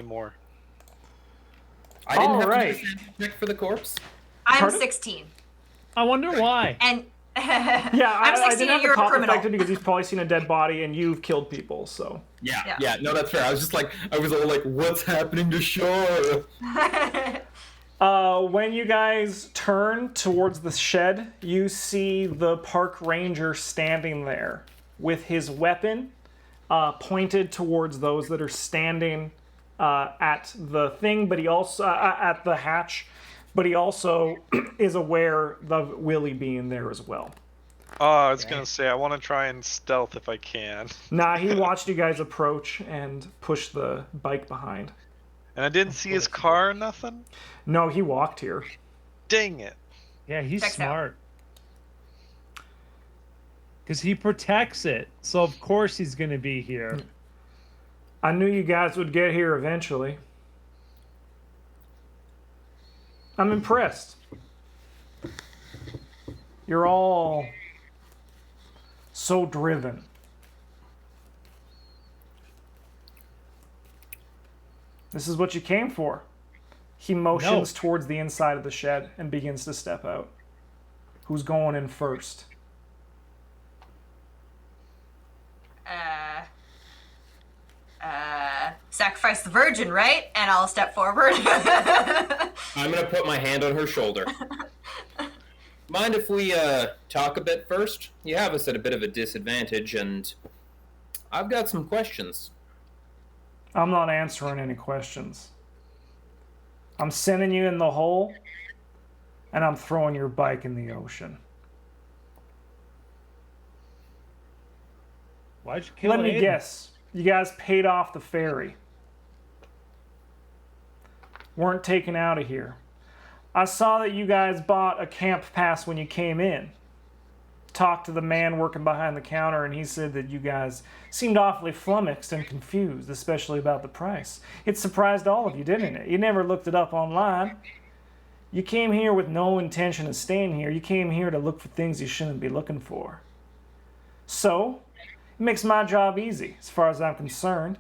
anymore. I didn't have Alright. to do a sanity check for the corpse. I'm Pardon? 16. I wonder why. And Yeah, I'm 16 I didn't have and the you're a cop criminal. affected because he's probably seen a dead body and you've killed people, so. Yeah, no, that's fair. I was just like, I was all like, what's happening to Shore? When you guys turn towards the shed, you see the park ranger standing there with his weapon pointed towards those that are standing at the thing, but he also at the hatch, but he also is aware of Willie being there as well. Oh, I was gonna say, I want to try and stealth if I can. Nah, he watched you guys approach and push the bike behind. And I didn't see his car or nothing? No, he walked here. Dang it. Yeah, he's Checks out. smart. Because he protects it, so of course he's going to be here. I knew you guys would get here eventually. I'm impressed. You're all so driven. This is what you came for. He motions towards the inside of the shed and begins to step out. Who's going in first? Sacrifice the virgin, right? And I'll step forward. I'm gonna put my hand on her shoulder. Mind if we talk a bit first? You have us at a bit of a disadvantage, and I've got some questions. I'm not answering any questions. I'm sending you in the hole, and I'm throwing your bike in the ocean. Why'd you kill Let me Aiden? guess. You guys paid off the ferry. Weren't taken out of here. I saw that you guys bought a camp pass when you came in. Talked to the man working behind the counter, and he said that you guys seemed awfully flummoxed and confused, especially about the price. It surprised all of you, didn't it? You never looked it up online. You came here with no intention of staying here. You came here to look for things you shouldn't be looking for. So, it makes my job easy, as far as I'm concerned.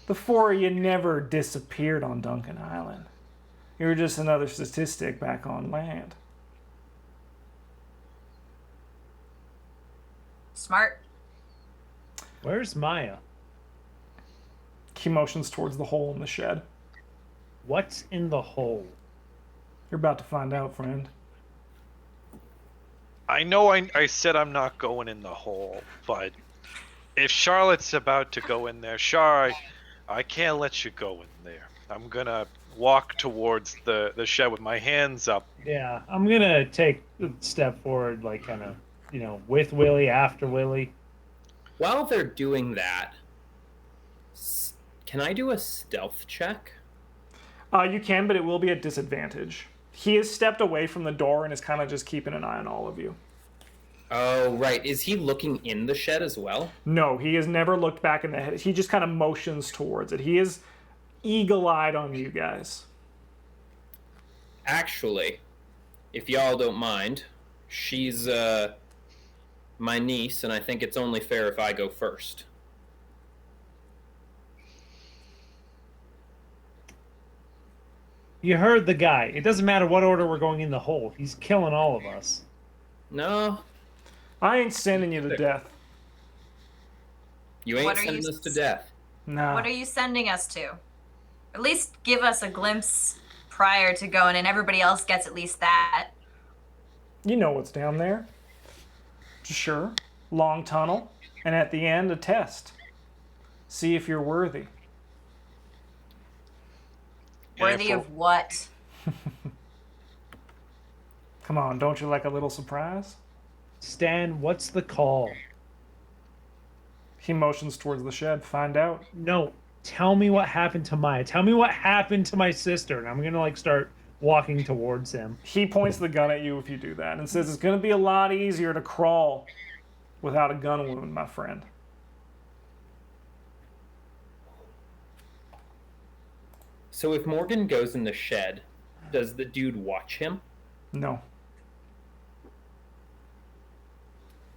The four of you never disappeared on Duncan Island. You were just another statistic back on land. Smart. Where's Maya? He motions towards the hole in the shed. What's in the hole? You're about to find out, friend. I know I said I'm not going in the hole, but if Charlotte's about to go in there, Char, I can't let you go in there. I'm gonna walk towards the shed with my hands up. Yeah, I'm going to take a step forward, like kind of, with Willie, after Willie. While they're doing that, can I do a stealth check? You can, but it will be at disadvantage. He has stepped away from the door and is kind of just keeping an eye on all of you. Oh, right. Is he looking in the shed as well? No, he has never looked back in the head. He just kind of motions towards it. He is eagle-eyed on you guys. Actually, if y'all don't mind, she's my niece, and I think it's only fair if I go first. You heard the guy. It doesn't matter what order we're going in the hole. He's killing all of us. No, I ain't sending you to death. you ain't What are sending you us to death. Nah. What are you sending us to? At least give us a glimpse prior to going, and everybody else gets at least that. You know what's down there. Sure. Long tunnel. And at the end, a test. See if you're worthy. Worthy of what? Come on, don't you like a little surprise? Stan, what's the call? He motions towards the shed. Find out. No, tell me what happened to Maya. Tell me what happened to my sister. And I'm going to, start walking towards him. He points the gun at you if you do that and says it's going to be a lot easier to crawl without a gun wound, my friend. So if Morgan goes in the shed, does the dude watch him? No.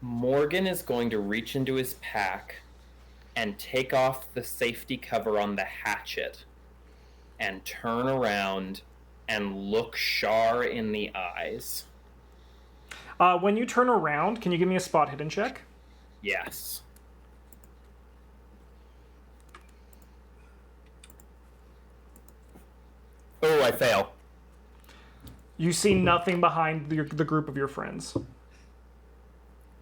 Morgan is going to reach into his pack and take off the safety cover on the hatchet and turn around and look Shar in the eyes. When you turn around, can you give me a spot hidden check? Yes. Oh, I fail. You see nothing behind the group of your friends.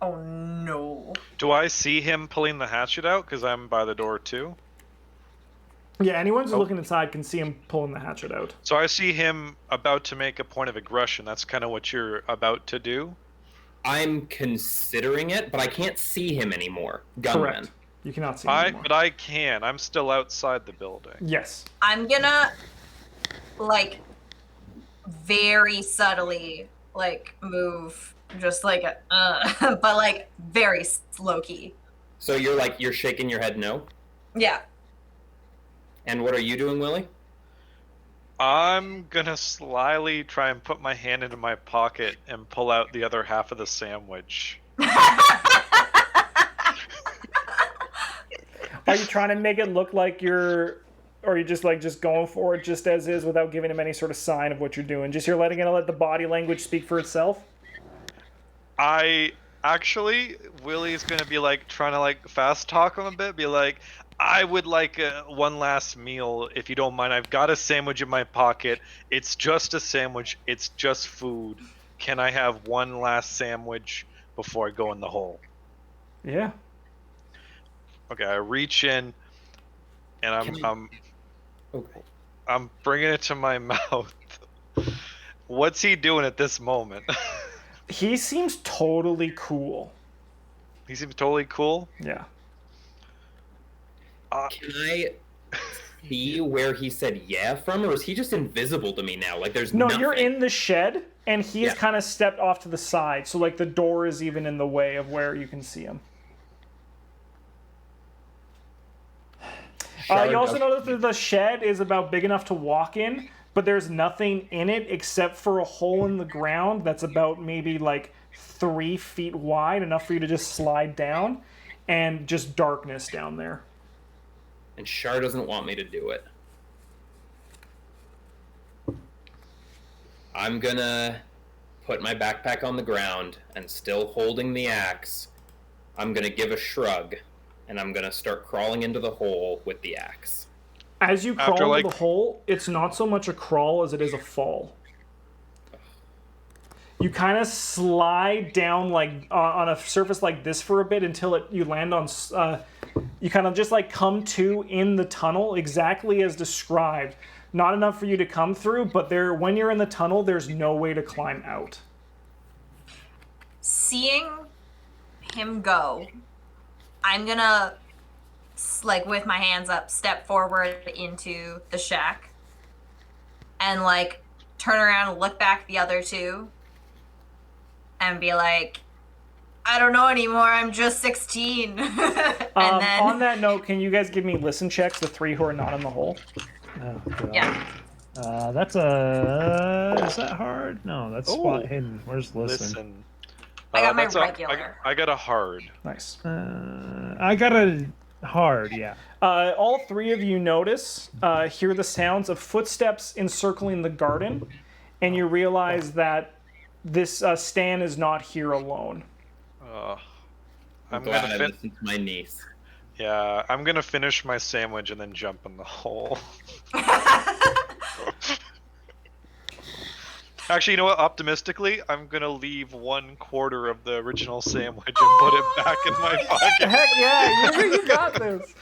Oh no. Do I see him pulling the hatchet out? Because I'm by the door too. Yeah, anyone who's looking inside can see him pulling the hatchet out. So I see him about to make a point of aggression. That's kind of what you're about to do. I'm considering it, but I can't see him anymore. Gunman. Correct. You cannot see him anymore. But I can. I'm still outside the building. Yes. I'm gonna, like, very subtly, like, move, just like, but like, very low key. So you're shaking your head no? Yeah. And what are you doing, Willie? I'm gonna slyly try and put my hand into my pocket and pull out the other half of the sandwich. Are you trying to make it look like you're, or are you just going for it just as is without giving him any sort of sign of what you're doing? Just you're let the body language speak for itself? Willie's gonna be like trying to like fast talk him a bit, be like, I would like one last meal if you don't mind. I've got a sandwich in my pocket. It's just a sandwich. It's just food. Can I have one last sandwich before I go in the hole? Yeah. Okay, I reach in and Okay. I'm bringing it to my mouth. What's he doing at this moment? He seems totally cool. He seems totally cool. Yeah. Can I see where he said yeah from, or is he just invisible to me now? Like there's No, nothing. you're in the shed, and he's Yeah. kind of stepped off to the side, so like the door is even in the way of where you can see him. You also notice that the shed is about big enough to walk in, but there's nothing in it except for a hole in the ground that's about maybe like 3 feet wide, enough for you to just slide down, and just darkness down there. And Shar doesn't want me to do it. I'm gonna put my backpack on the ground and still holding the axe, I'm gonna give a shrug and I'm gonna start crawling into the hole with the axe. As you After, crawl into like- the hole, it's not so much a crawl as it is a fall. You kind of slide down like on a surface like this for a bit until you land on. You kind of just like come to in the tunnel exactly as described. Not enough for you to come through, but when you're in the tunnel, there's no way to climb out. Seeing him go, I'm gonna, like, with my hands up, step forward into the shack and, like, turn around and look back the other two and be like, I don't know anymore, I'm just 16. And then, On that note, can you guys give me listen checks, the 3 who are not in the hole? Oh, God. yeah. That's a. Is that hard? No, that's spot Ooh. hidden. Where's listen? Listen. I got my that's regular. I got a hard. Nice. I got a hard, yeah. All 3 of you notice, hear the sounds of footsteps encircling the garden, and you realize that this Stan is not here alone. I'm I'm glad gonna I listened to my niece. Yeah, I'm gonna finish my sandwich and then jump in the hole. Actually, you know what? Optimistically, I'm gonna leave 1/4 of the original sandwich and put it back in my pocket. Heck yeah, you got this.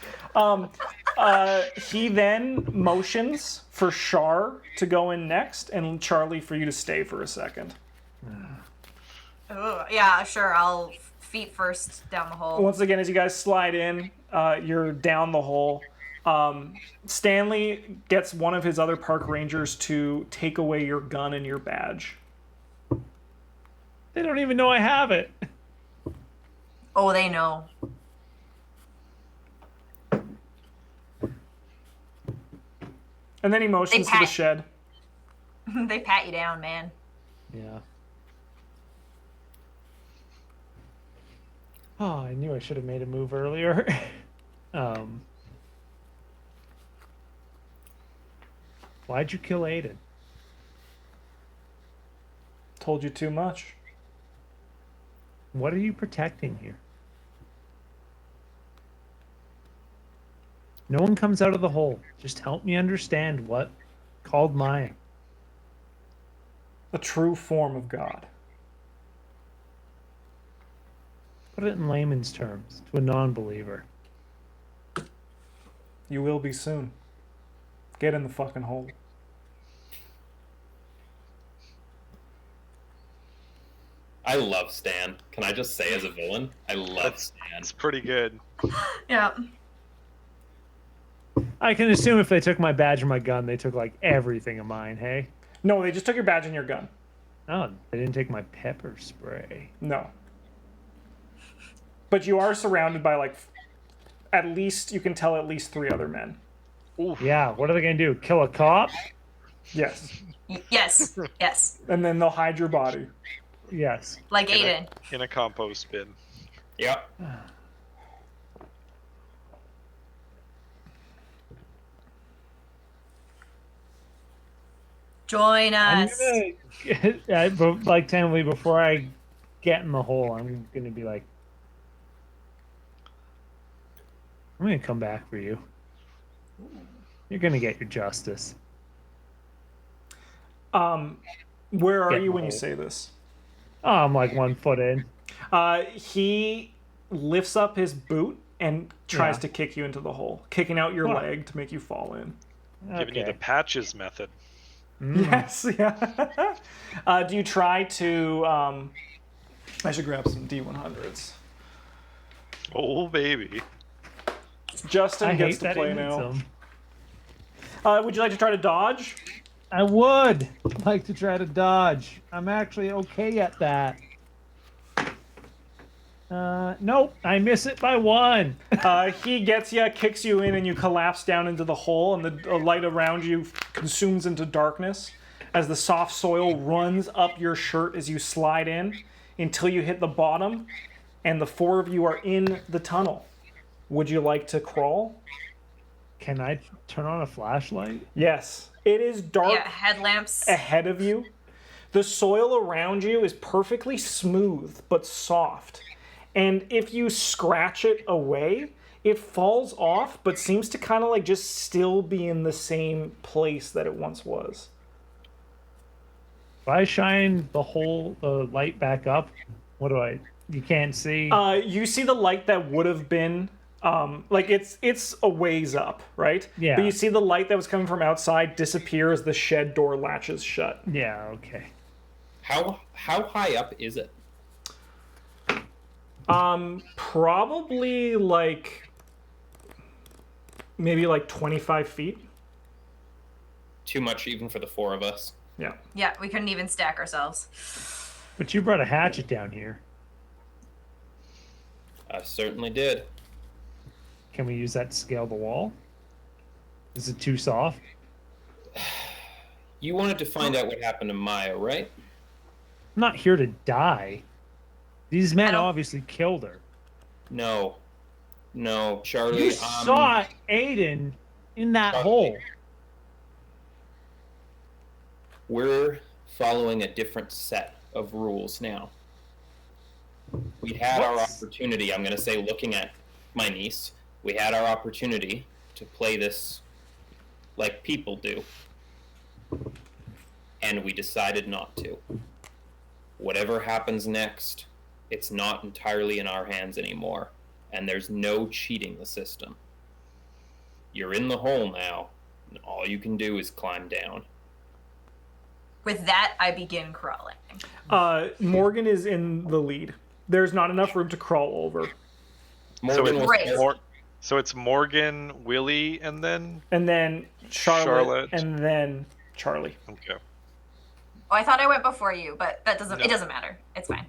He then motions for Shar to go in next, and Charlie for you to stay for a second. Ooh, yeah, sure, I'll feet first down the hole. Once again, as you guys slide in, you're down the hole. Stanley gets one of his other park rangers to take away your gun and your badge. They don't even know I have it. Oh, they know. And then he motions to the pat- shed. They pat you down, man. Yeah. Oh, I knew I should have made a move earlier. Why'd you kill Aiden? Told you too much. What are you protecting here? No one comes out of the hole. Just help me understand what called Maya. A true form of God. Put it in layman's terms to a non-believer. You will be soon. Get in the fucking hole. I love Stan. Can I just say, as a villain, I love Stan. It's pretty good. Yeah. I can assume if they took my badge and my gun, they took like everything of mine, hey? No, they just took your badge and your gun. Oh, they didn't take my pepper spray. No. But you are surrounded by like, at least, you can tell at least 3 other men. Oof. Yeah, what are they gonna do? Kill a cop? Yes. Yes. Yes. And then they'll hide your body. Yes. Like Aiden. In a compost bin. Yep. Join I'm us. gonna, like, Tammy, before I get in the hole, I'm gonna be like, I'm gonna come back for you. You're gonna get your justice. Where are Get in you the when you hole. say this? Oh, I'm like 1 foot in. He lifts up his boot and tries Yeah. to kick you into the hole, kicking out your Fuck. leg to make you fall in. Giving you the patches method. Yes, yeah. Do you try to? I should grab some D100s. Oh, baby. Justin I gets hate to that play he needs now. them. Would you like to try to dodge? I would like to try to dodge. I'm actually okay at that. Nope, I miss it by 1. He gets you, kicks you in, and you collapse down into the hole, and the light around you consumes into darkness as the soft soil runs up your shirt as you slide in until you hit the bottom, and the 4 of you are in the tunnel. Would you like to crawl? Can I turn on a flashlight? Yes. It is dark Yeah, headlamps. ahead of you. The soil around you is perfectly smooth but soft. And if you scratch it away, it falls off but seems to kind of like just still be in the same place that it once was. If I shine the light back up, what do I? You can't see. You see the light that would have been like it's a ways up, right? Yeah. But you see the light that was coming from outside disappear as the shed door latches shut. Yeah. Okay. How high up is it? Probably like maybe like 25 feet. Too much even for the 4 of us. Yeah. Yeah, we couldn't even stack ourselves. But you brought a hatchet down here. I certainly did. Can we use that to scale the wall? Is it too soft? You wanted to find out what happened to Maya, right? I'm not here to die. These men don't- obviously killed her. No, Charlie. You saw Aiden in that hole. We're following a different set of rules now. We had our What's- opportunity. I'm going to say, looking at my niece, we had our opportunity to play this like people do, and we decided not to. Whatever happens next, it's not entirely in our hands anymore, and there's no cheating the system. You're in the hole now, and all you can do is climb down. With that, I begin crawling. Morgan is in the lead. There's not enough room to crawl over. So Morgan it's, was Great. so it's Morgan, Willie, and then And then Charlotte. Charlotte. And then Charlie. okay. Oh, I thought I went before you, but that doesn't. No. It doesn't matter. It's fine.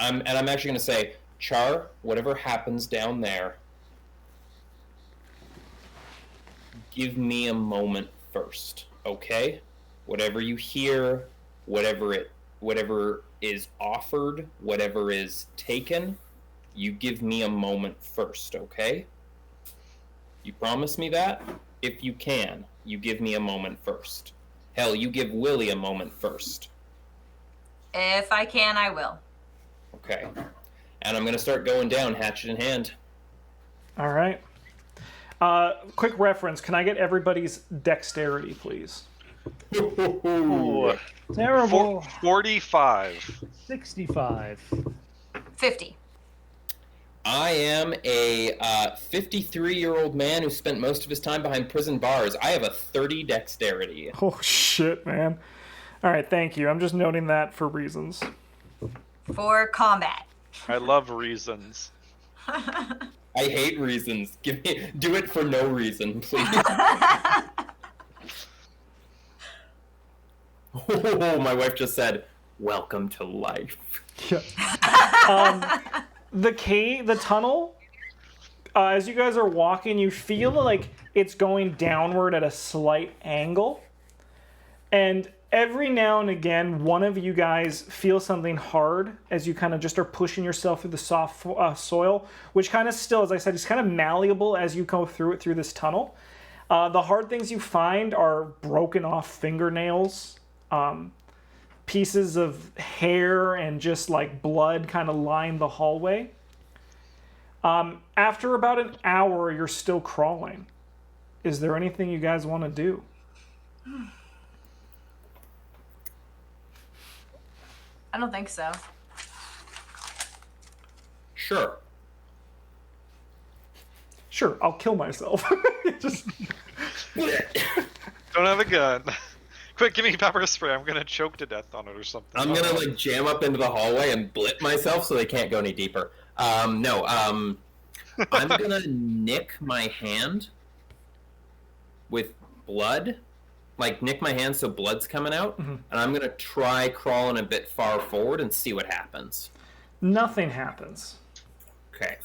I'm actually going to say, Char, whatever happens down there, give me a moment first, okay? Whatever you hear, whatever is offered, whatever is taken, you give me a moment first, okay? You promise me that? if you can, you give me a moment first. Hell, you give Willie a moment first. If I can, I will. Okay. And I'm going to start going down, hatchet in hand. All right. Quick reference. Can I get everybody's dexterity, please? Ooh, Terrible. 45. 65. 50. I am a 53-year-old man who spent most of his time behind prison bars. I have a 30 dexterity. Oh, shit, man. All right, thank you. I'm just noting that for reasons. For combat. I love reasons. I hate reasons. Do it for no reason, please. Oh, my wife just said, "Welcome to life." Yeah. The tunnel, as you guys are walking, you feel like it's going downward at a slight angle. And every now and again, one of you guys feels something hard as you kind of just are pushing yourself through the soft soil, which kind of still, as I said, is kind of malleable as you go through it through this tunnel. The hard things you find are broken off fingernails, pieces of hair, and just like blood kind of line the hallway. After about an hour, you're still crawling. Is there anything you guys want to do? I don't think so. Sure. Sure, I'll kill myself. Just Don't have a gun. Quick, give me pepper spray. I'm gonna choke to death on it or something. I'm gonna like jam up into the hallway and blit myself so they can't go any deeper. I'm gonna nick my hand with blood, like nick my hand so blood's coming out, and I'm gonna try crawling a bit far forward and see what happens. nothing happens. Okay.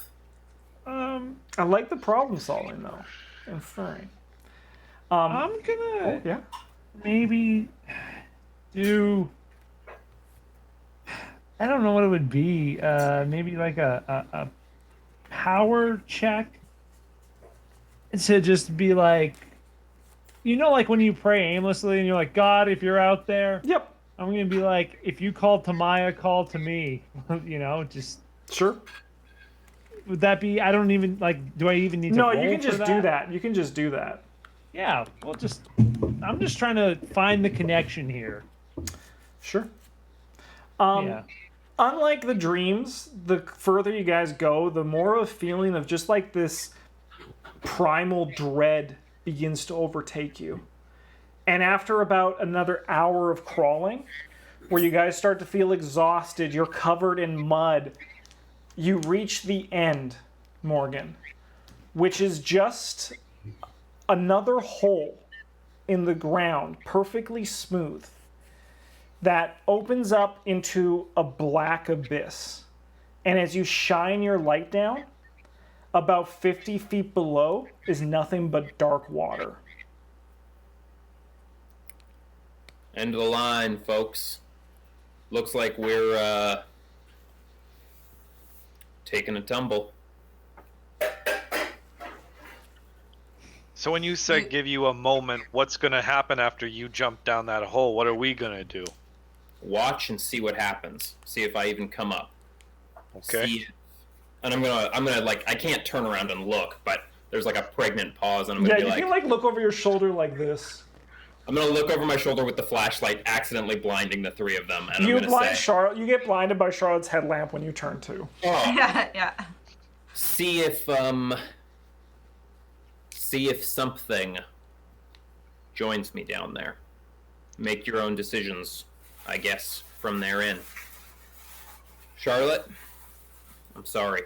I like the problem solving though, and furry. I'm gonna Yeah. maybe do. I don't know what it would be. Maybe like a power check. To just be like, like when you pray aimlessly and you're like, God, if you're out there, Yep. I'm gonna be like, if you call to Maya, call to me. Just Sure. would that be? I don't even like. Do I even need to? No, roll you can for just do that. You can just do that. Yeah. Well, I'm just trying to find the connection here. Sure. Yeah. Unlike the dreams, the further you guys go, the more of a feeling of just like this primal dread begins to overtake you. And after about another hour of crawling, where you guys start to feel exhausted, you're covered in mud, you reach the end, Morgan, which is just another hole in the ground, perfectly smooth, that opens up into a black abyss. And as you shine your light down, about 50 feet below is nothing but dark water. End of the line, folks. Looks like we're taking a tumble. So when you said give you a moment, what's gonna happen after you jump down that hole? What are we gonna do? Watch and see what happens. See if I even come up. Okay. See, and I'm gonna like, I can't turn around and look, but there's like a pregnant pause, and I'm gonna Yeah, be you can like look over your shoulder like this. I'm gonna look over my shoulder with the flashlight, accidentally blinding the three of them, and You I'm gonna blind say, Charlotte. You get blinded by Charlotte's headlamp when you turn to. oh, Yeah. see if something joins me down there. Make your own decisions, I guess, from therein. Charlotte, I'm sorry.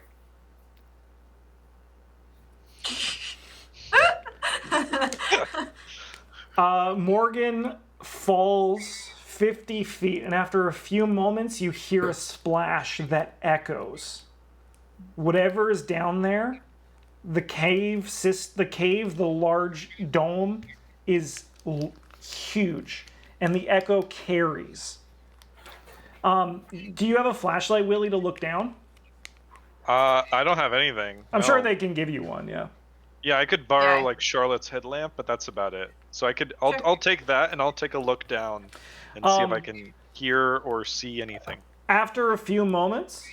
Morgan falls 50 feet, and after a few moments, you hear a splash that echoes. Whatever is down there, the cave, the large dome, is huge, and the echo carries. Do you have a flashlight, Willie, to look down? I don't have anything. I'm no. sure they can give you one, yeah. Yeah, I could borrow Yeah. like Charlotte's headlamp, but that's about it. So Sure. I'll take that and I'll take a look down and see if I Um, can hear or see anything. After a few moments,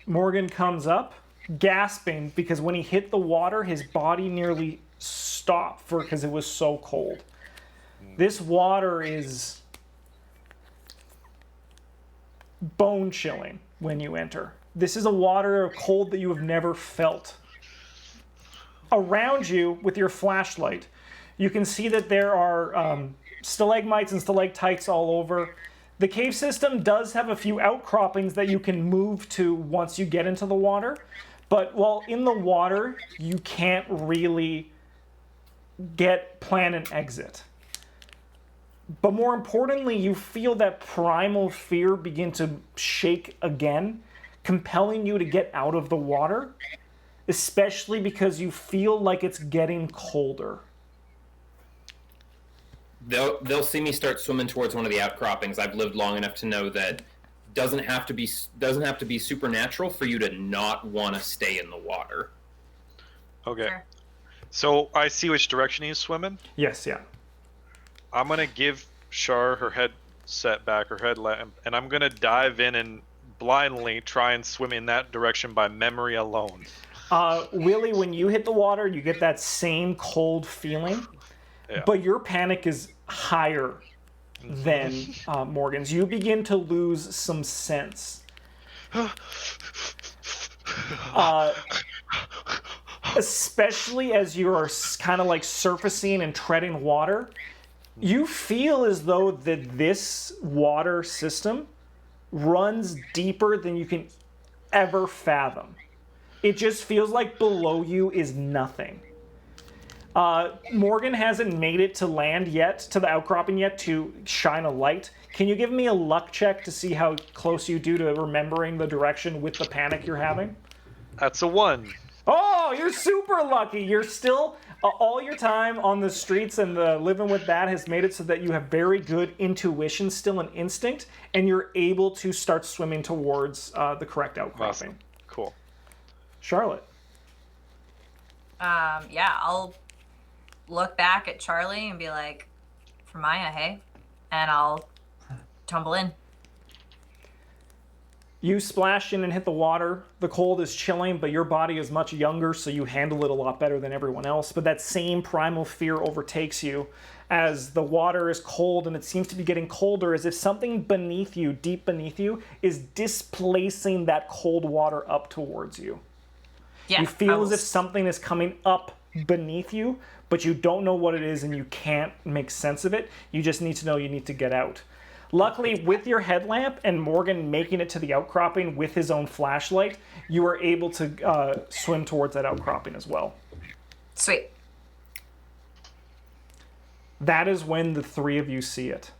Morgan comes up, gasping because when he hit the water, his body nearly stopped because it was so cold. This water is bone chilling when you enter. This is a water cold that you have never felt. Around you, with your flashlight, you can see that there are stalagmites and stalactites all over. The cave system does have a few outcroppings that you can move to once you get into the water, but while in the water, you can't really plan an exit. But more importantly, you feel that primal fear begin to shake again, compelling you to get out of the water, especially because you feel like it's getting colder. They'll see me start swimming towards one of the outcroppings. I've lived long enough to know that doesn't have to be supernatural for you to not want to stay in the water. Okay. Sure. So I see which direction he's swimming. Yes, yeah. I'm gonna give Char her headset back, her headlamp, and I'm gonna dive in and blindly try and swim in that direction by memory alone. Willie, when you hit the water, you get that same cold feeling, Yeah. but your panic is higher than Morgan's. You begin to lose some sense. Especially as you are kind of like surfacing and treading water, you feel as though that this water system runs deeper than you can ever fathom. It just feels like below you is nothing. Morgan hasn't made it to land yet, to the outcropping yet, to shine a light. Can you give me a luck check to see how close you do to remembering the direction with the panic you're having? That's a 1. Oh, you're super lucky. You're still, all your time on the streets and the living with that has made it so that you have very good intuition, still an instinct, and you're able to start swimming towards the correct outcropping. Awesome. Cool. Charlotte. Yeah, I'll look back at Charlie and be like, "For Maya, hey," and I'll tumble in. You splash in and hit the water. The cold is chilling, but your body is much younger, so you handle it a lot better than everyone else. But that same primal fear overtakes you as the water is cold and it seems to be getting colder, as if something beneath you, deep beneath you, is displacing that cold water up towards you. Yeah, You feel as if something is coming up beneath you, but you don't know what it is and you can't make sense of it. You just need to know you need to get out. Luckily, with your headlamp and Morgan making it to the outcropping with his own flashlight, you are able to swim towards that outcropping as well. Sweet. That is when the three of you see it.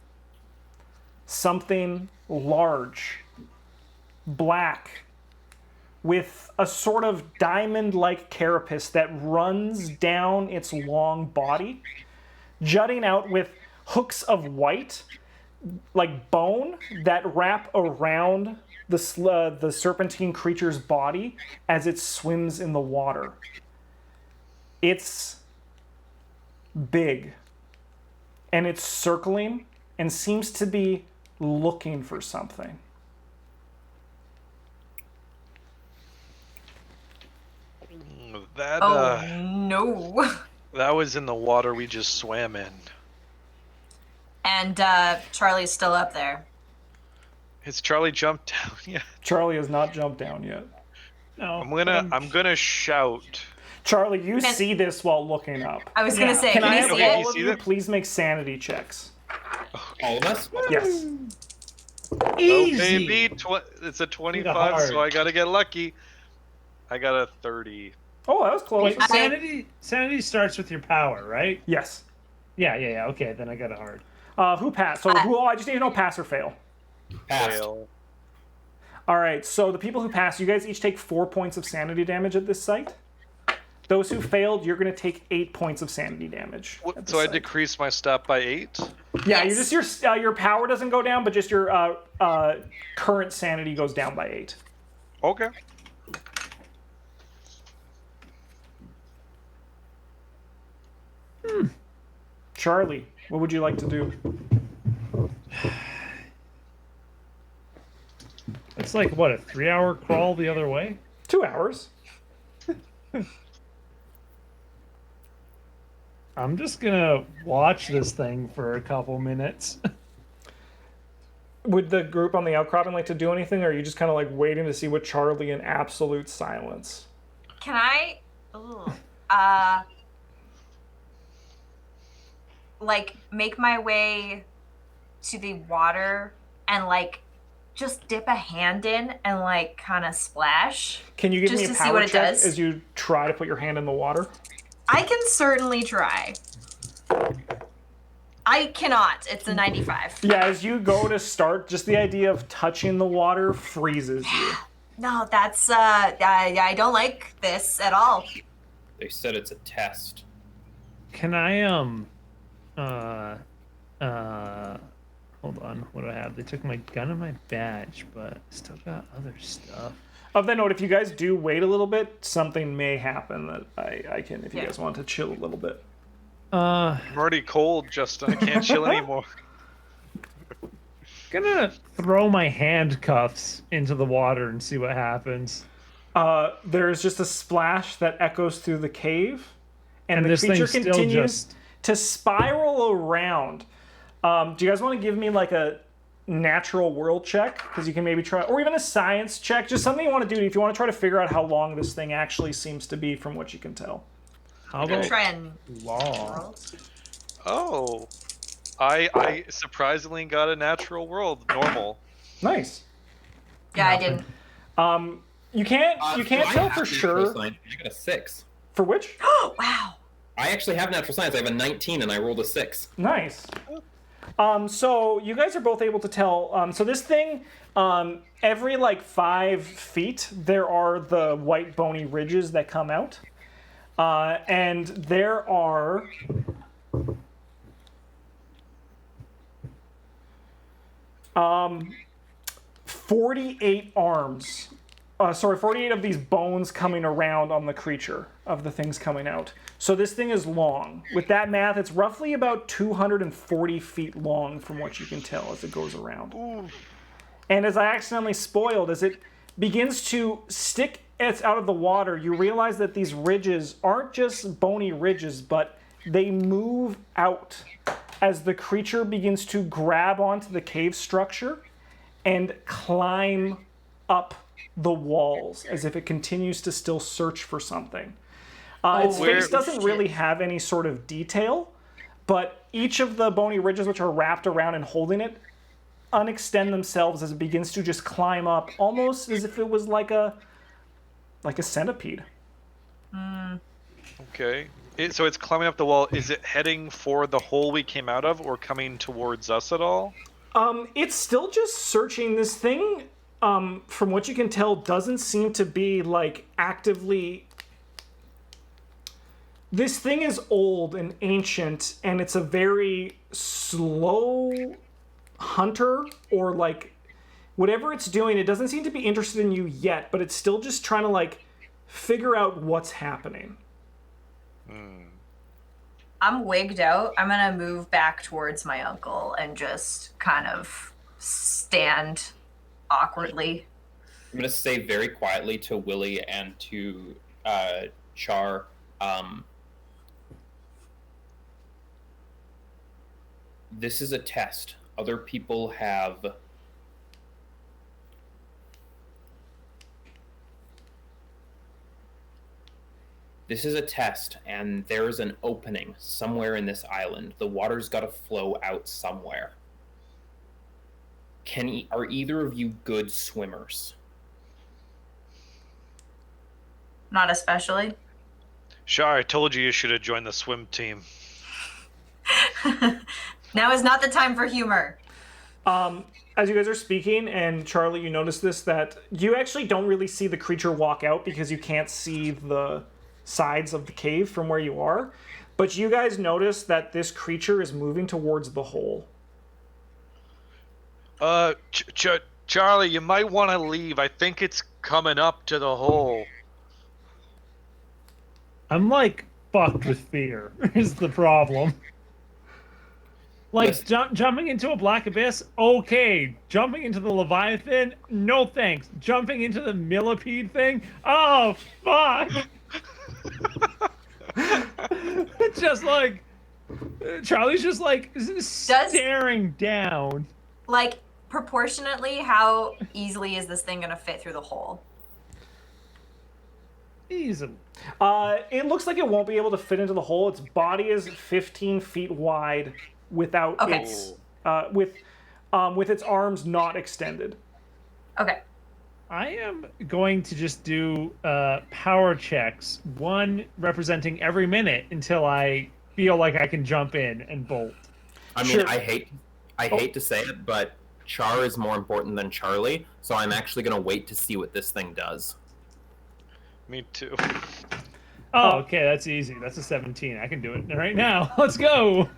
Something large, black, with a sort of diamond-like carapace that runs down its long body, jutting out with hooks of white, like bone, that wrap around the serpentine creature's body as it swims in the water. It's big, and it's circling and seems to be looking for something. That Oh no. that was in the water we just swam in. And Charlie's still up there. Has Charlie jumped down yet? Charlie has not jumped down yet. No. I'm gonna shout. Charlie, you Can- see this while looking up. I was gonna say, Can can I you have see Okay, all it? of see you that? please make sanity checks? All of us? Yes. Easy. Okay, it's a 25, hard. so I gotta get lucky. I got a 30. Oh, that was close. Wait, sanity starts with your power, right? Yes. Yeah. Okay, then I got it hard. Who passed? So I just need to know pass or fail. Passed. Fail. All right, so the people who passed, you guys each take 4 points of sanity damage at this site. Those who failed, you're going to take 8 points of sanity damage. at this So I site. decrease my stat by 8? Yeah, Yes. your power doesn't go down, but just your current sanity goes down by 8. Okay. Charlie, what would you like to do? It's like, what, a 3-hour crawl the other way? 2 hours. I'm just gonna watch this thing for a couple minutes. Would the group on the outcropping like to do anything, or are you just kind of like waiting to see what Charlie in absolute silence? Can I, ooh, like make my way to the water and like just dip a hand in and like kind of splash? Can you give Just me a to see power what it check does? as you try to put your hand in the water? I can certainly try. I cannot. It's a 95. Yeah, as you go to start, just the idea of touching the water freezes you. No, that's I don't like this at all. They said it's a test. Can I, hold on, what do I have? They took my gun and my badge, but I still got other stuff. Of that note, if you guys do wait a little bit, something may happen that I can, if you guys want to chill a little bit. I'm already cold, Justin. I can't chill anymore. Gonna throw my handcuffs into the water and see what happens. There's just a splash that echoes through the cave, and the this creature thing's still continues just... to spiral around. Do you guys want to give me like a natural world check? Because you can maybe try, or even a science check, just something you want to do if you want to try to figure out how long this thing actually seems to be from what you can tell. How I'm gonna about try and law? Oh. I surprisingly got a natural world normal. Nice. yeah, I didn't. You can't tell for sure. I got a 6. For which? Oh wow. I actually have natural science. I have a 19 and I rolled a 6. Nice. So you guys are both able to tell. So this thing, every like 5 feet, there are the white bony ridges that come out, and there are 48 arms. 48 of these bones coming around on the creature of the things coming out. So this thing is long. With that math, it's roughly about 240 feet long from what you can tell as it goes around. Ooh. And as I accidentally spoiled, as it begins to stick its out of the water, you realize that these ridges aren't just bony ridges, but they move out as the creature begins to grab onto the cave structure and climb up the walls as if it continues to still search for something. Its face doesn't really have any sort of detail, but each of the bony ridges which are wrapped around and holding it unextend themselves as it begins to just climb up, almost as if it was like a centipede. Okay. So it's climbing up the wall. Is it heading for the hole we came out of or coming towards us at all? It's still just searching. This thing, from what you can tell, doesn't seem to be like actively. This thing is old and ancient, and it's a very slow hunter, or like whatever it's doing. It doesn't seem to be interested in you yet, but it's still just trying to like figure out what's happening. I'm wigged out. I'm gonna move back towards my uncle and just kind of stand awkwardly. I'm going to say very quietly to Willie and to Char, this is a test. Other people have This is a test, and there's an opening somewhere in this island. The water's got to flow out somewhere. Are either of you good swimmers? Not especially. Shar, I told you should have joined the swim team. Now is not the time for humor. As you guys are speaking, and Charlie, you notice this, that you actually don't really see the creature walk out because you can't see the sides of the cave from where you are. But you guys notice that this creature is moving towards the hole. Charlie, you might want to leave. I think it's coming up to the hole. I'm like fucked with fear is the problem. Like, Listen. jumping into a black abyss, okay. Jumping into the Leviathan, no thanks. Jumping into the millipede thing, oh, fuck. It's just like, Charlie's just like staring down. Like, proportionately, how easily is this thing gonna fit through the hole? Easily. It looks like it won't be able to fit into the hole. Its body is 15 feet wide without Okay. its with its arms not extended. Okay. I am going to just do power checks, one representing every minute until I feel like I can jump in and bolt. I mean, Sure. I hate to say it, but Char is more important than Charlie, so I'm actually gonna wait to see what this thing does. Me too. Oh, okay, that's easy. That's a 17. I can do it right now. Let's go.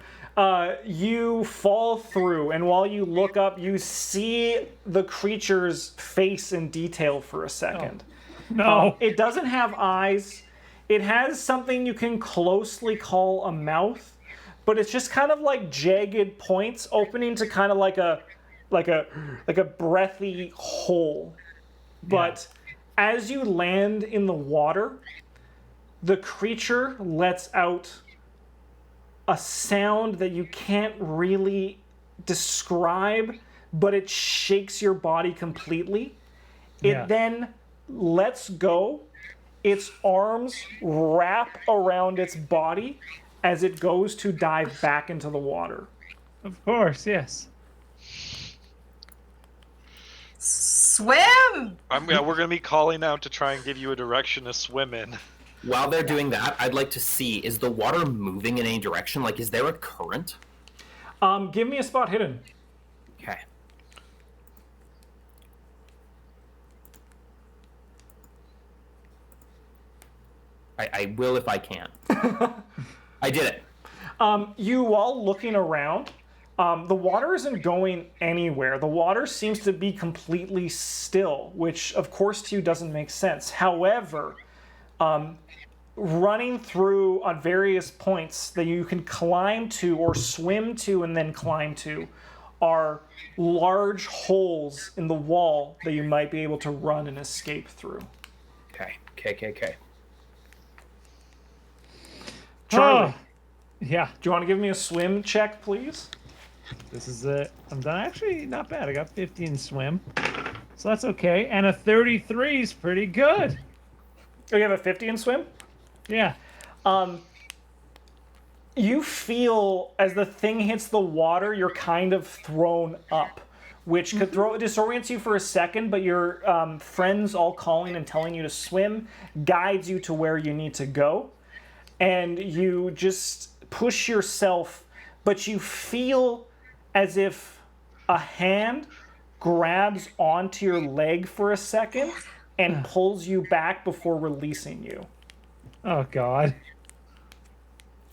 You fall through, and while you look up, you see the creature's face in detail for a second. No. It doesn't have eyes. It has something you can closely call a mouth, but it's just kind of like jagged points opening to kind of like a breathy hole. But as you land in the water, the creature lets out a sound that you can't really describe, but it shakes your body completely. It then lets go. Its arms wrap around its body as it goes to dive back into the water. Of course, yes. Swim! We're gonna be calling out to try and give you a direction to swim in. While they're doing that, I'd like to see, is the water moving in any direction? Like, is there a current? Give me a spot hidden. Okay. I will if I can. I did it. You all looking around, the water isn't going anywhere. The water seems to be completely still, which of course to you doesn't make sense. However, running through on various points that you can climb to or swim to and then climb to are large holes in the wall that you might be able to run and escape through. Okay. Charlie, Yeah, do you want to give me a swim check, please? this is it. I'm done. Actually, not bad. I got 15 swim. So that's okay. And a 33 is pretty good. Oh, you have a 50 in swim? Yeah. You feel as the thing hits the water, you're kind of thrown up, which could disorients you for a second, but your friends all calling and telling you to swim guides you to where you need to go. And you just push yourself, but you feel as if a hand grabs onto your leg for a second and pulls you back before releasing you. Oh, God.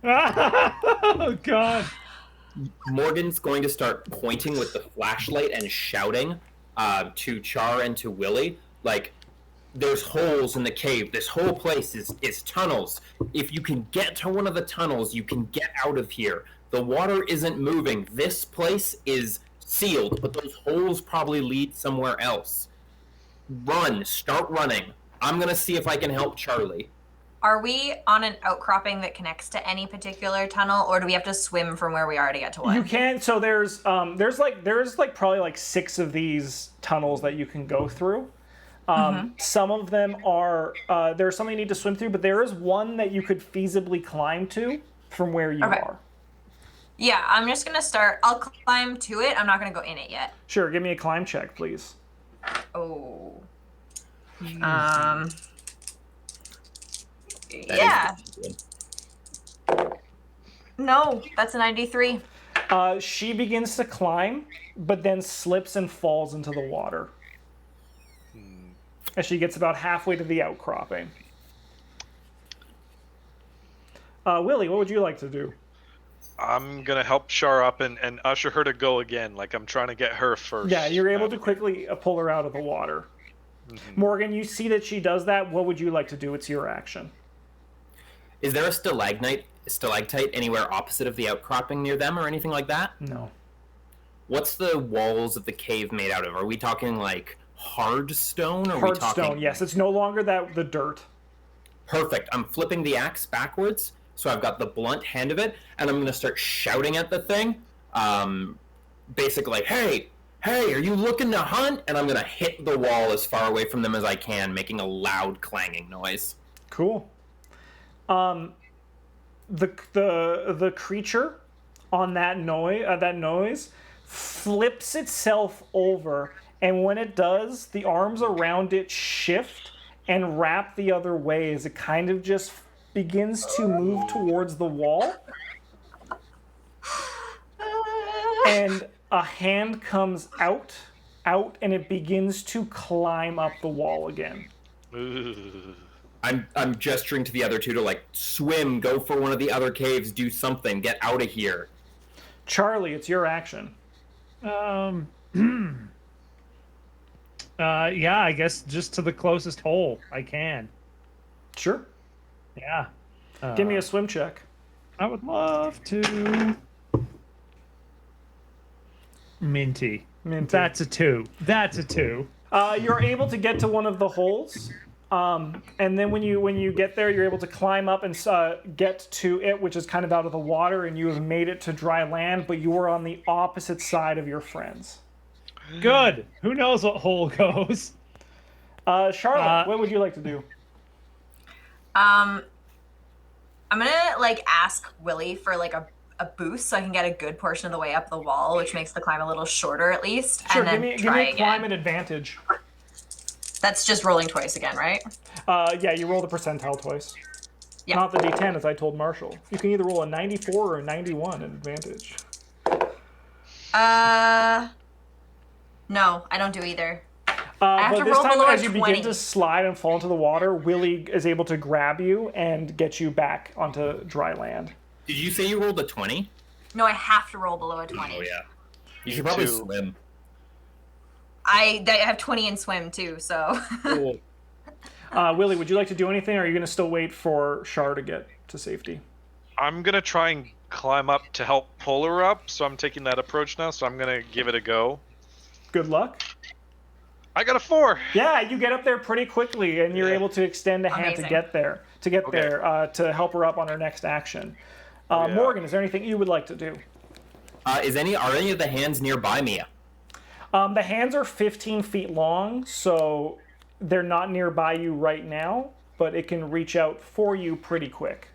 Oh, God. Morgan's going to start pointing with the flashlight and shouting to Char and to Willie, like, there's holes in the cave. This whole place is tunnels. If you can get to one of the tunnels, you can get out of here. The water isn't moving. This place is sealed, but those holes probably lead somewhere else. Run. Start running. I'm going to see if I can help Charlie. Are we on an outcropping that connects to any particular tunnel, or do we have to swim from where we are to get to one? You can. So there's probably like 6 of these tunnels that you can go through. Some of them are there's some you need to swim through, but there is one that you could feasibly climb to from where you are. Yeah, I'm just gonna start. I'll climb to it. I'm not gonna go in it yet. Sure, give me a climb check, please. Oh. That Yeah. is good. No, that's a 93. She begins to climb, but then slips and falls into the water. As she gets about halfway to the outcropping. Willie, what would you like to do? I'm gonna help Char up and usher her to go again. Like I'm trying to get her first. Yeah, you're able to quickly pull her out of the water. Morgan, you see that she does that. What would you like to do? It's your action. Is there a stalagmite stalactite anywhere opposite of the outcropping near them or anything like that? No. What's the walls of the cave made out of? Are we talking like hard stone? Or are we Hard talking... stone, yes. It's no longer the dirt. Perfect. I'm flipping the axe backwards, so I've got the blunt hand of it, and I'm going to start shouting at the thing. Basically, like, hey, are you looking to hunt? And I'm going to hit the wall as far away from them as I can, making a loud clanging noise. Cool. The creature on that noise flips itself over, and when it does, the arms around it shift and wrap the other way as it kind of just begins to move towards the wall. And a hand comes out, and it begins to climb up the wall again. I'm gesturing to the other two to, like, swim, go for one of the other caves, do something, get out of here. Charlie, it's your action. Yeah, I guess just to the closest hole I can. Sure. Yeah. Give me a swim check. I would love to. Minty. That's a 2. That's a 2. You're able to get to one of the holes, and then when you get there, you're able to climb up and get to it, which is kind of out of the water, and you have made it to dry land, but you are on the opposite side of your friends. Good. Who knows what hole goes? Charlotte, what would you like to do? I'm gonna like ask Willie for like a boost so I can get a good portion of the way up the wall, which makes the climb a little shorter at least. Sure, and then give me a again. climate advantage. That's just rolling twice again, right? Yeah, you roll the percentile twice. Yeah. Not the D10, as I told Marshall. You can either roll a 94 or a 91 at advantage. No, I don't do either. But to this roll time, below a as you 20. begin to slide and fall into the water, Willie is able to grab you and get you back onto dry land. Did you say you rolled a 20? No, I have to roll below a 20. Oh, yeah. You should probably too. swim. I have 20 in swim too, so. Cool. Willie, would you like to do anything, or are you going to still wait for Char to get to safety? I'm gonna try and climb up to help pull her up, so I'm taking that approach now, so I'm gonna give it a go. Good luck. I got a 4! Yeah, you get up there pretty quickly, and you're Yeah. able to extend a hand to Amazing. get there. Okay. To help her up on her next action. Yeah. Morgan, is there anything you would like to do? Are any of the hands nearby me? The hands are 15 feet long, so they're not nearby you right now, but it can reach out for you pretty quick.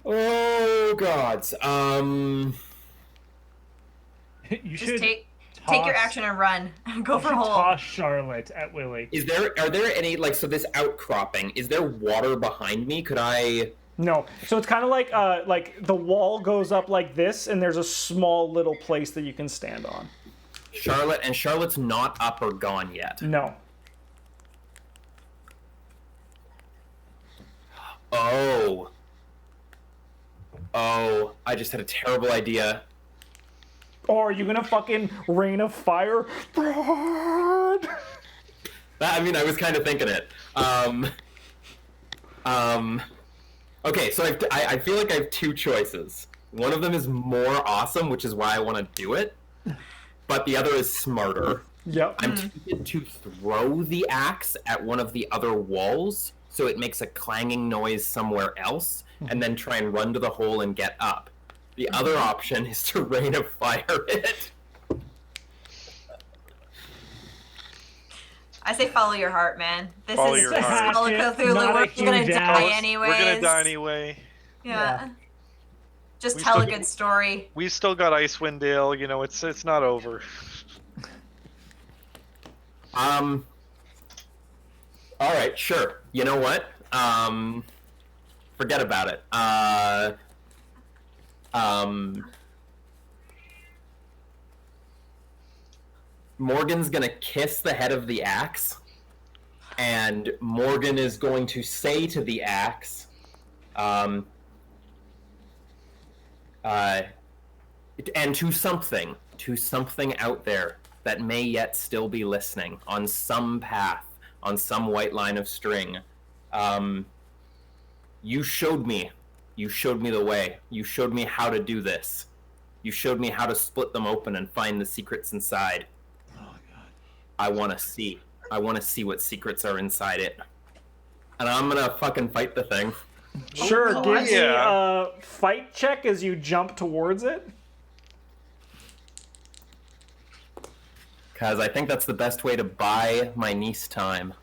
Oh, gods. You Just should take your toss- action and run. Go you for should a hole. toss Charlotte at Willie. Are there any, like, so this outcropping, is there water behind me? Could I... No, so it's kind of like the wall goes up like this, and there's a small little place that you can stand on. Charlotte's not up or gone yet. No. Oh, I just had a terrible idea. Or are you gonna fucking rain of fire? Brad! I mean, I was kind of thinking it. Okay, so I feel like I have two choices. One of them is more awesome, which is why I want to do it. But the other is smarter. Yep. I'm tempted to throw the axe at one of the other walls so it makes a clanging noise somewhere else, and then try and run to the hole and get up. The other option is to rain of fire it. I say follow your heart, man. This Follow is your just heart. Call of Not Cthulhu. a We're gonna huge die ass. anyways. We're gonna die anyway. Yeah. Just We tell a still- good story. We still got Icewind Dale, you know, it's not over. All right, sure. You know what? Forget about it. Morgan's gonna kiss the head of the axe, and Morgan is going to say to the axe, and to something out there that may yet still be listening on some path, on some white line of string. You showed me the way. You showed me how to do this. You showed me how to split them open and find the secrets inside. Oh god. I want to see what secrets are inside it. And I'm gonna fucking fight the thing. Sure, Oh, give me yeah. a fight check as you jump towards it. Because I think that's the best way to buy my niece time.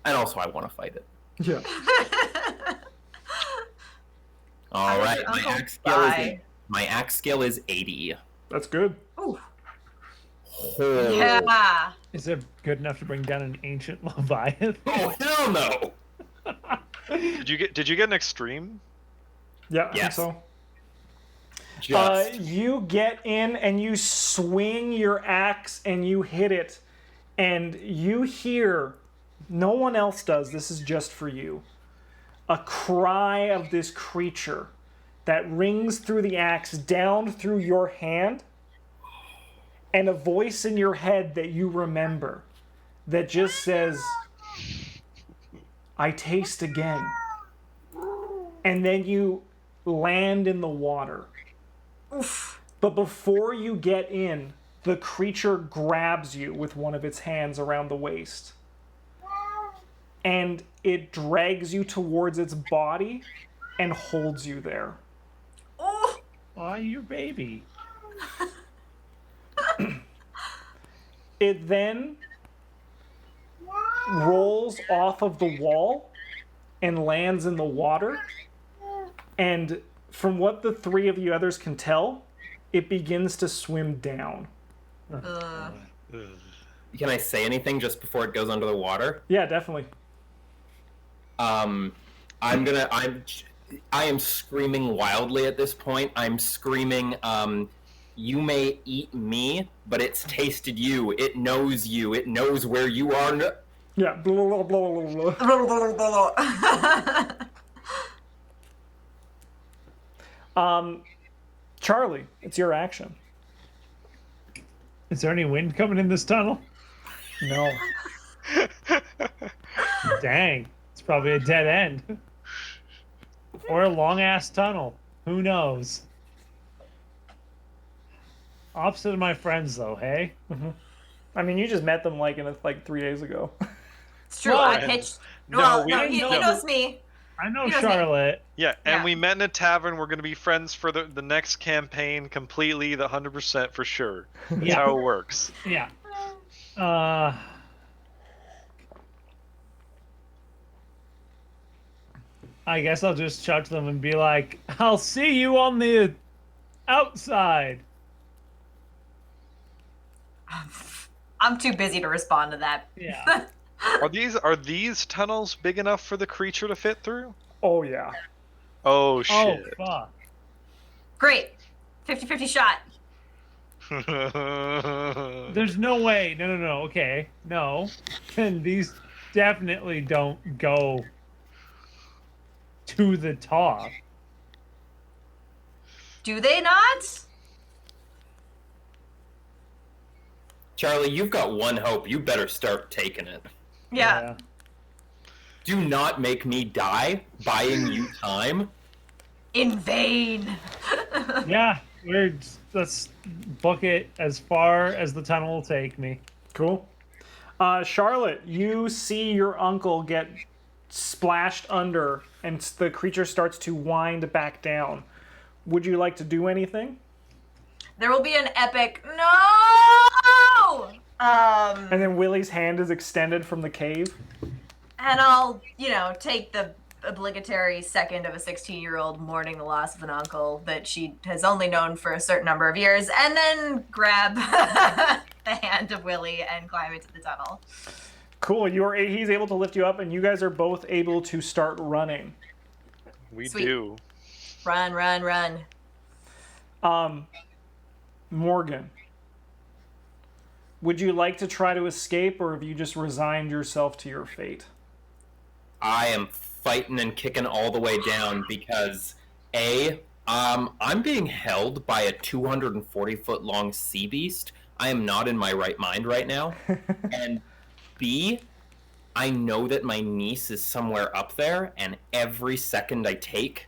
And also, I want to fight it. Yeah. All does right, your my uncle axe skill is 80. That's good. Ooh. Oh, Yeah. Is it good enough to bring down an ancient Leviathan? oh hell no! Did you get an extreme? Yeah, I think Yes. so. Just You get in and you swing your axe and you hit it, and you hear, no one else does, this is just for you, a cry of this creature that rings through the axe down through your hand, and a voice in your head that you remember that just says, I taste again. And then you land in the water. Oof. But before you get in, the creature grabs you with one of its hands around the waist. And it drags you towards its body and holds you there. Oh. Why, your baby. It then rolls off of the wall and lands in the water. And from what the three of you others can tell, it begins to swim down. can I say anything just before it goes under the water? Yeah, definitely. I am screaming wildly at this point. I'm screaming, you may eat me, but it's tasted you. It knows you. It knows where you are. Yeah. Blah, blah, blah, blah, blah. Charlie, it's your action. Is there any wind coming in this tunnel? No. Dang. It's probably a dead end. Or a long ass tunnel. Who knows? Opposite of my friends, though, hey? I mean, you just met them like 3 days ago. It's true. Well, I pitched. no, Well, we no, didn't he know. knows me. I know He doesn't- Charlotte. Yeah, and Yeah. we met in a tavern. We're going to be friends for the next campaign completely, the 100% for sure. That's Yeah. how it works. Yeah. I guess I'll just shout to them and be like, I'll see you on the outside. I'm too busy to respond to that. Yeah. Are these tunnels big enough for the creature to fit through? Oh, yeah. Oh Oh, shit. fuck. Great. 50-50 shot. There's no way. No. Okay. No. And these definitely don't go to the top. Do they not? Charlie, you've got one hope. You better start taking it. Yeah. Do not make me die buying you time. In vain. Yeah. Let's book it as far as the tunnel will take me. Cool. Charlotte, you see your uncle get splashed under, and the creature starts to wind back down. Would you like to do anything? There will be an epic no. And then Willie's hand is extended from the cave. And I'll, take the obligatory second of a 16-year-old mourning the loss of an uncle that she has only known for a certain number of years, and then grab the hand of Willie and climb into the tunnel. Cool. He's able to lift you up, and you guys are both able to start running. We Sweet. do. Run, run, run. Morgan, would you like to try to escape, or have you just resigned yourself to your fate? I am fighting and kicking all the way down because I'm being held by a 240-foot long sea beast. I am not in my right mind right now. And B, I know that my niece is somewhere up there, and every second I take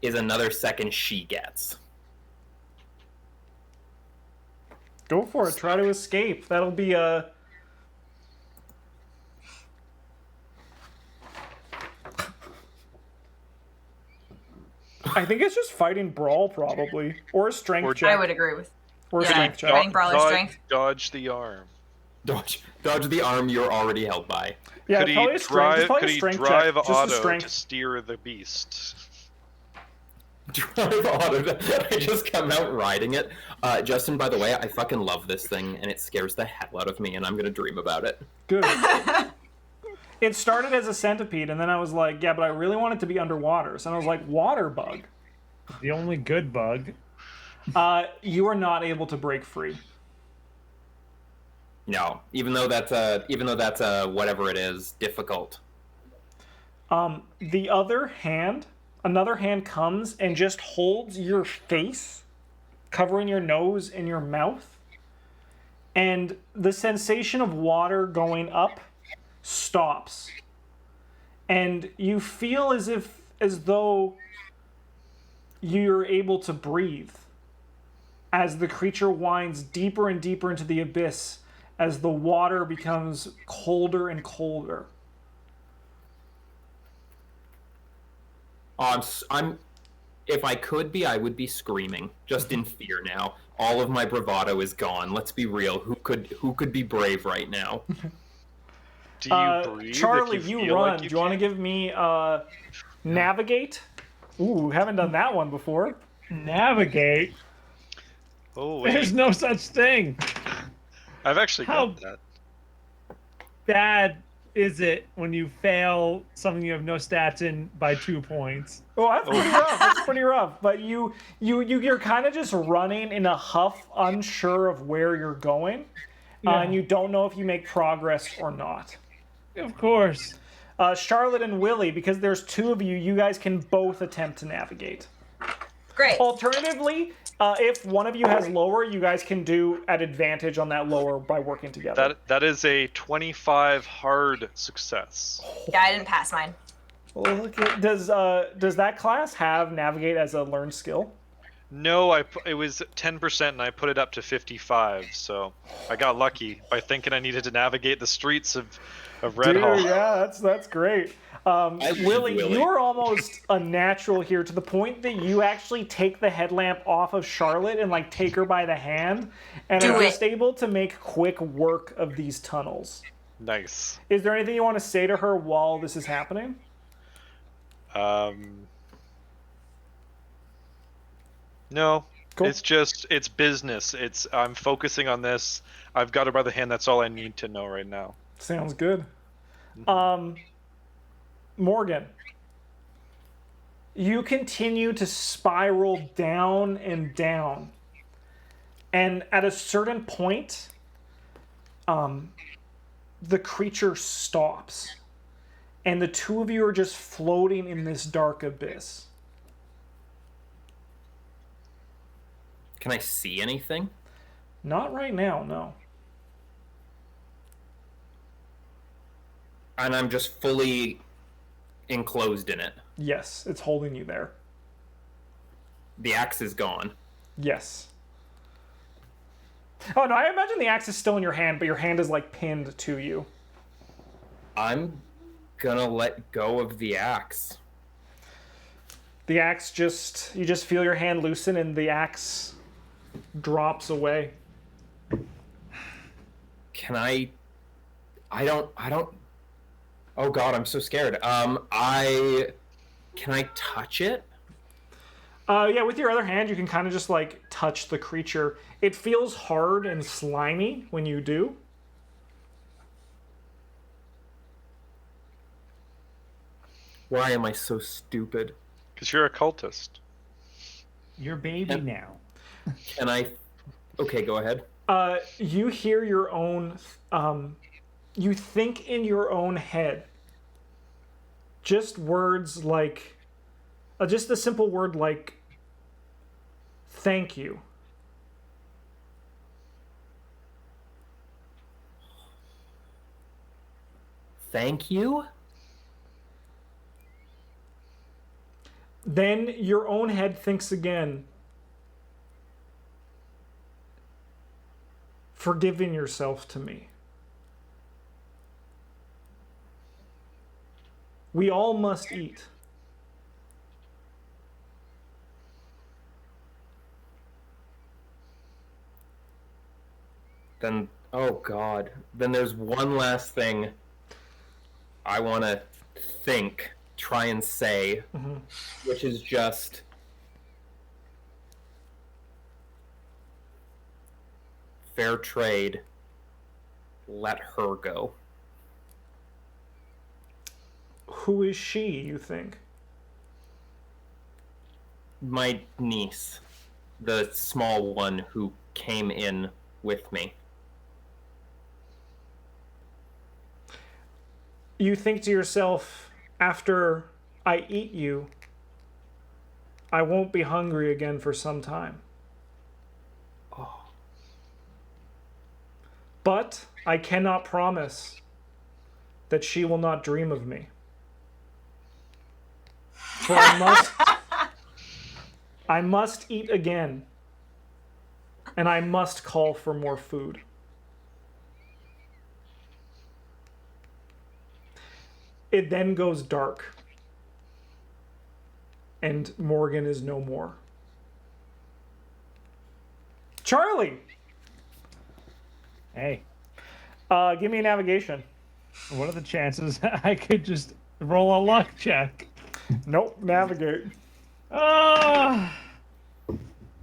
is another second she gets. Go for it. Try to escape. That'll be a. I think it's just fighting brawl, probably, or a strength Or- check. I would agree with. Or a Yeah. strength check. Fighting brawler strength. Dodge the arm. Dodge the arm you're already held by. Yeah, Could it's he probably a strength. It's drive? probably Could a he strength drive check. Just a auto strength. to steer the beast? Drive auto. I just come out riding it. Justin, by the way, I fucking love this thing, and it scares the hell out of me, and I'm gonna dream about it. Good. It started as a centipede, and then I was like, yeah, but I really want it to be underwater. So I was like, water bug. The only good bug. You are not able to break free. No, even though that's whatever it is, difficult. The other hand, another hand comes and just holds your face, covering your nose and your mouth. And the sensation of water going up stops. And you feel as though you're able to breathe as the creature winds deeper and deeper into the abyss as the water becomes colder and colder. I'm. If I could be, I would be screaming, just in fear now. All of my bravado is gone. Let's be real. Who could be brave right now? Do you breathe? Charlie, if you feel run. Like Do you want to give me navigate? Ooh, haven't done that one before. Navigate. Oh wait, There's no such thing. I've actually How- got that. Bad is it when you fail something you have no stats in by 2 points? Oh, that's pretty rough. That's pretty rough. But you're kind of just running in a huff, unsure of where you're going, Yeah. and you don't know if you make progress or not. Of course. Charlotte and Willie, because there's two of you, you guys can both attempt to navigate. Great. Alternatively, if one of you has lower, you guys can do at advantage on that lower by working together. That is a 25 hard success. Yeah, I didn't pass mine. Well, look at, does that class have navigate as a learned skill? No, it was 10% and I put it up to 55, so I got lucky by thinking I needed to navigate the streets of Red Dude, Hall. yeah, that's great. Willie, Willie. you're almost a natural here to the point that you actually take the headlamp off of Charlotte and like take her by the hand, and Do are it. just able to make quick work of these tunnels. Nice. Is there anything you want to say to her while this is happening? No. Cool. It's business. I'm focusing on this. I've got her by the hand. That's all I need to know right now. Sounds good. Morgan, you continue to spiral down and down. And at a certain point, the creature stops. And the two of you are just floating in this dark abyss. Can I see anything? Not right now, no. And I'm just fully enclosed in it. Yes, it's holding you there. The axe is gone. Yes. Oh, no, I imagine the axe is still in your hand, but your hand is like pinned to you. I'm gonna let go of the axe. The axe you just feel your hand loosen and the axe drops away. Can I don't oh god, I'm so scared. Can I touch it? Yeah, with your other hand, you can kind of just like touch the creature. It feels hard and slimy when you do. Why am I so stupid? Because you're a cultist. You're baby Yep. now. Can I Okay, go ahead. You hear your own you think in your own head. Just words like just a simple word like thank you. thank you? Then your own head thinks again. For giving yourself to me. We all must eat. Then, oh God. Then there's one last thing I want to try and say, which is just... fair trade, let her go. Who is she, you think? My niece, the small one who came in with me. You think to yourself, after I eat you, I won't be hungry again for some time. But I cannot promise that she will not dream of me. For I must eat again. And I must call for more food. It then goes dark. And Morgan is no more. Charlie! Hey, Give me a navigation. what are the chances I could just roll a luck check? Nope, navigate.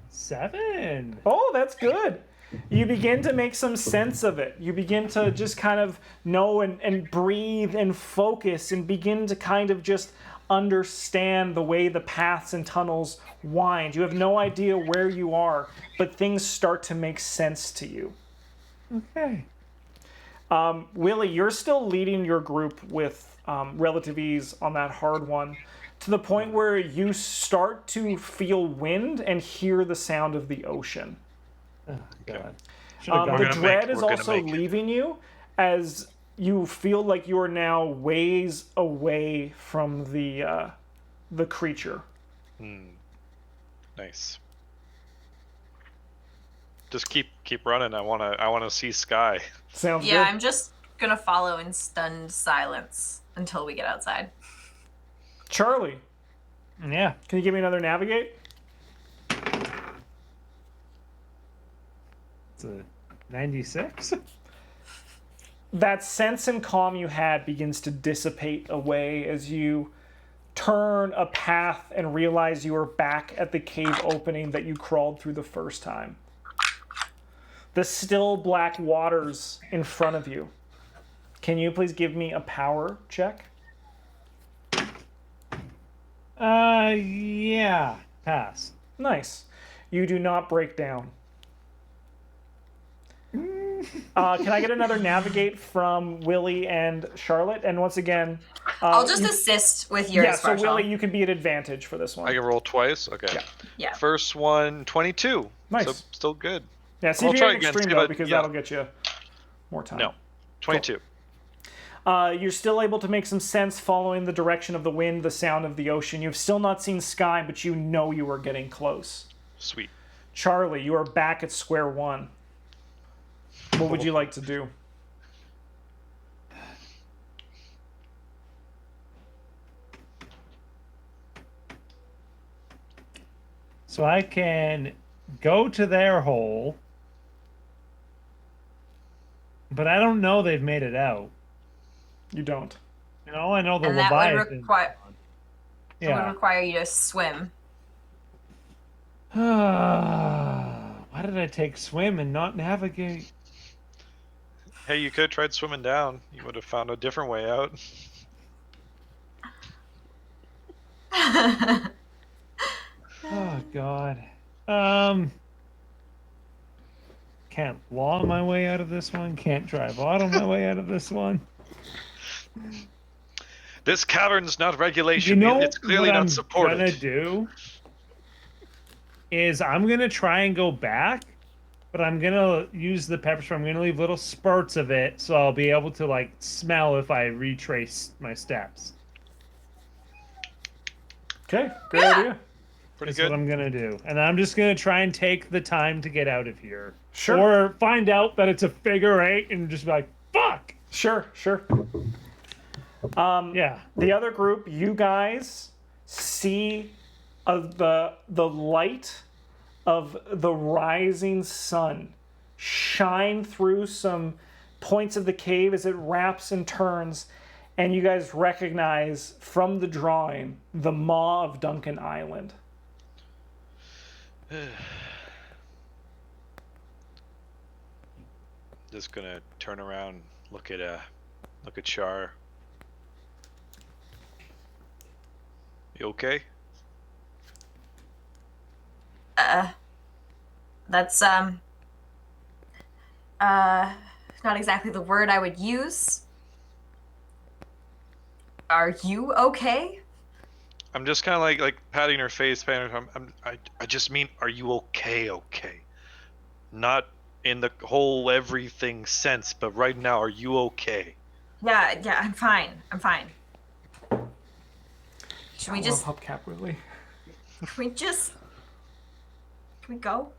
7. Oh, that's good. You begin to make some sense of it. You begin to just kind of know and breathe and focus and begin to kind of just understand the way the paths and tunnels wind. You have no idea where you are, but things start to make sense to you. Okay. Willie, you're still leading your group with relative ease on that hard one, to the point where you start to feel wind and hear the sound of the ocean. Oh, God. The dread is we're gonna also make it. leaving you as you feel like you are now ways away from the creature. Nice. Just keep running. I wanna see Sky. Sounds Yeah, good. I'm just gonna follow in stunned silence until we get outside. Charlie, Yeah. can you give me another navigate? It's a 96. That sense and calm you had begins to dissipate away as you turn a path and realize you are back at the cave opening that you crawled through the first time. The still black waters in front of you. Can you please give me a power check? Yeah. Pass. Nice. You do not break down. Can I get another navigate from Willie and Charlotte? And once again, I'll just assist with yours, yeah. So Marshall. Willie, you can be at advantage for this one. I can roll twice. Okay. Yeah. Yeah. First one, 22. Nice. So still good. Yeah. See I'll if you try get an again, extreme see though, if I- because yeah. that'll get you more time. No, 22. You're still able to make some sense following the direction of the wind, the sound of the ocean. You've still not seen Sky, but you know you are getting close. Sweet. Charlie, you are back at square one. What would you like to do? So I can go to their hole, but I don't know they've made it out. You don't. And all I know the And that would Leviathan. require would Yeah. require you to swim. Why did I take swim and not navigate? Hey, you could have tried swimming down. You would have found a different way out. Oh God. Can't law my way out of this one. Can't drive auto my way out of this one. This cavern's not regulation. You know it's clearly what not I'm supported. gonna do is I'm gonna try and go back, but I'm gonna use the pepper spray. I'm gonna leave little spurts of it, so I'll be able to like smell if I retrace my steps. Okay, great Yeah. idea. Pretty That's good. what I'm gonna do, and I'm just gonna try and take the time to get out of here. Sure. Or find out that it's a figure eight and just be like, "Fuck." Sure. Yeah. The other group, you guys see the light of the rising sun shine through some points of the cave as it wraps and turns, and you guys recognize from the drawing the maw of Duncan Island. Just gonna turn around, look at Char. You okay? That's not exactly the word I would use. Are you okay? I'm just kind of like patting her face, patting her. I just mean, are you okay? Okay, not in the whole everything sense, but right now, are you okay? Yeah, I'm fine. Should we just Hubcap, really? Can we go?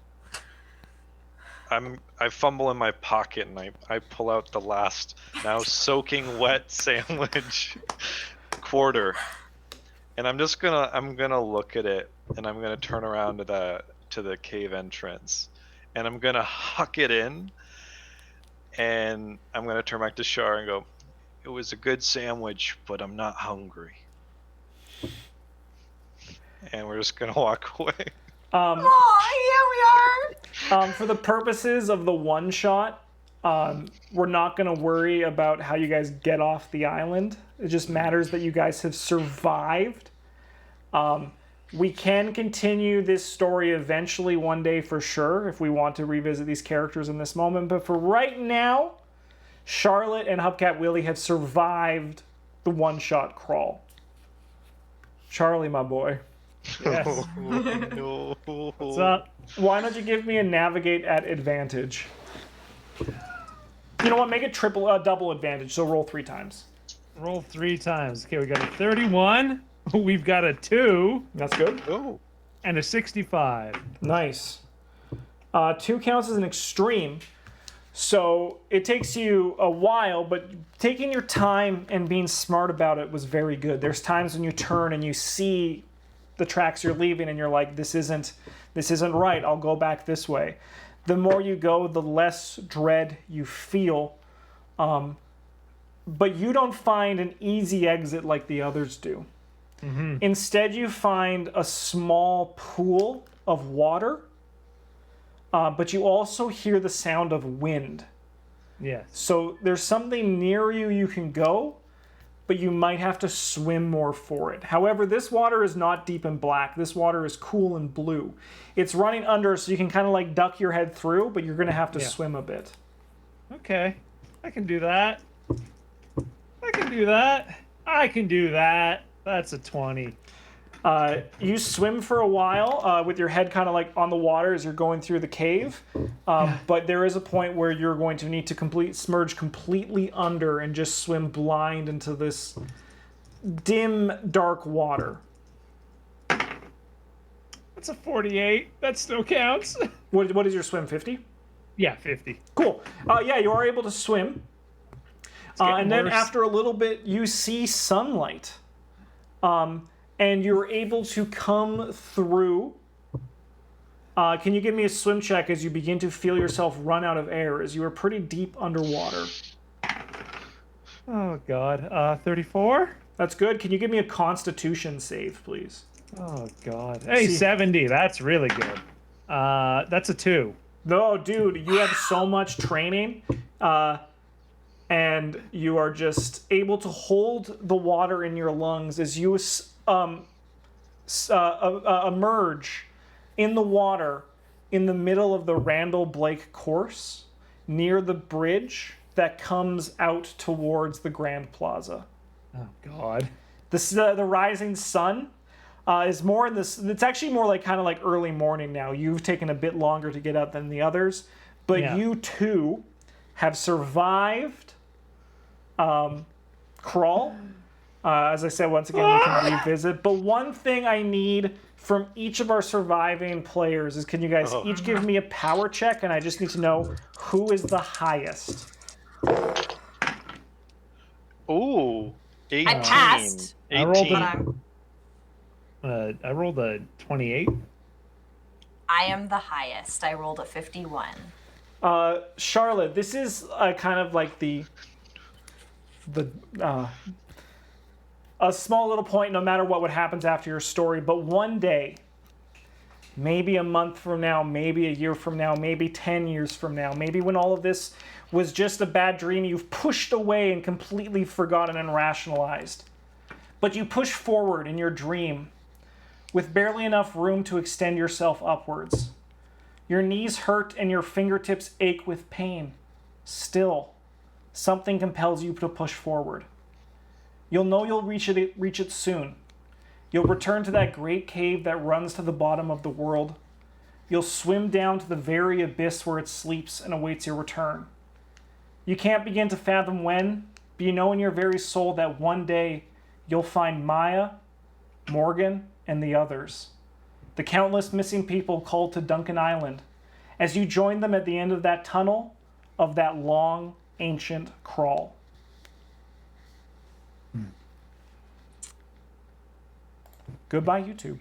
I fumble in my pocket and I pull out the last now soaking wet sandwich quarter, and I'm gonna look at it, and I'm gonna turn around to the cave entrance, and I'm gonna huck it in, and I'm gonna turn back to Shar and go, "It was a good sandwich, but I'm not hungry." And we're just gonna walk away. Oh, yeah, we are. For the purposes of the one shot, we're not going to worry about how you guys get off the island. It just matters that you guys have survived. We can continue this story eventually one day for sure if we want to revisit these characters in this moment. But for right now, Charlotte and Hubcat Willie have survived the one shot crawl. Charlie, my boy. Yes. No. What's up? Why don't you give me a navigate at advantage? You know what? Make it double advantage. So roll 3 times. Roll 3 times. Okay, we got a 31. We've got a 2 That's good. Oh. and a 65. Nice. 2 counts as an extreme. So it takes you a while, but taking your time and being smart about it was very good. There's times when you turn and you see the tracks you're leaving and you're like, this isn't right, I'll go back this way. The more you go, the less dread you feel. But you don't find an easy exit like the others do. Mm-hmm. Instead, you find a small pool of water, but you also hear the sound of wind. Yes. So there's something near you can go, but you might have to swim more for it. However, this water is not deep and black. This water is cool and blue. It's running under, so you can kind of like duck your head through, but you're going to have to swim a bit. Okay. I can do that. I can do that. That's a 20. You swim for a while with your head kind of like on the water as you're going through the cave. But there is a point where you're going to need to submerge completely under and just swim blind into this dim, dark water. That's a 48. That still counts. What is your swim, 50? Yeah, 50. Cool. Yeah, you are able to swim. And then worse. after a little bit, you see sunlight. And you're able to come through. Can you give me a swim check as you begin to feel yourself run out of air, as you are pretty deep underwater? Oh, God. 34? That's good. Can you give me a constitution save, please? Oh, God. Hey, 70. That's really good. That's a 2. No, dude, you have so much training. And you are just able to hold the water in your lungs as you emerge in the water in the middle of the Randall Blake course near the bridge that comes out towards the Grand Plaza. Oh, God. The rising sun is more in this. It's actually more like kind of like early morning now. You've taken a bit longer to get up than the others, but Yeah. you too have survived crawl. As I said, once again, we can revisit. But one thing I need from each of our surviving players is, can you guys each give me a power check, and I just need to know who is the highest. Ooh, 18. I passed. 18. I rolled But I rolled a 28. I am the highest. I rolled a 51. Charlotte, this is kind of like the a small little point, no matter what happens after your story, but one day, maybe a month from now, maybe a year from now, maybe 10 years from now, maybe when all of this was just a bad dream you've pushed away and completely forgotten and rationalized. But you push forward in your dream with barely enough room to extend yourself upwards. Your knees hurt and your fingertips ache with pain. Still, something compels you to push forward. You'll know you'll reach it soon. You'll return to that great cave that runs to the bottom of the world. You'll swim down to the very abyss where it sleeps and awaits your return. You can't begin to fathom when, but you know in your very soul that one day you'll find Maya, Morgan, and the others, the countless missing people called to Duncan Island, as you join them at the end of that tunnel of that long, ancient crawl. Goodbye, YouTube.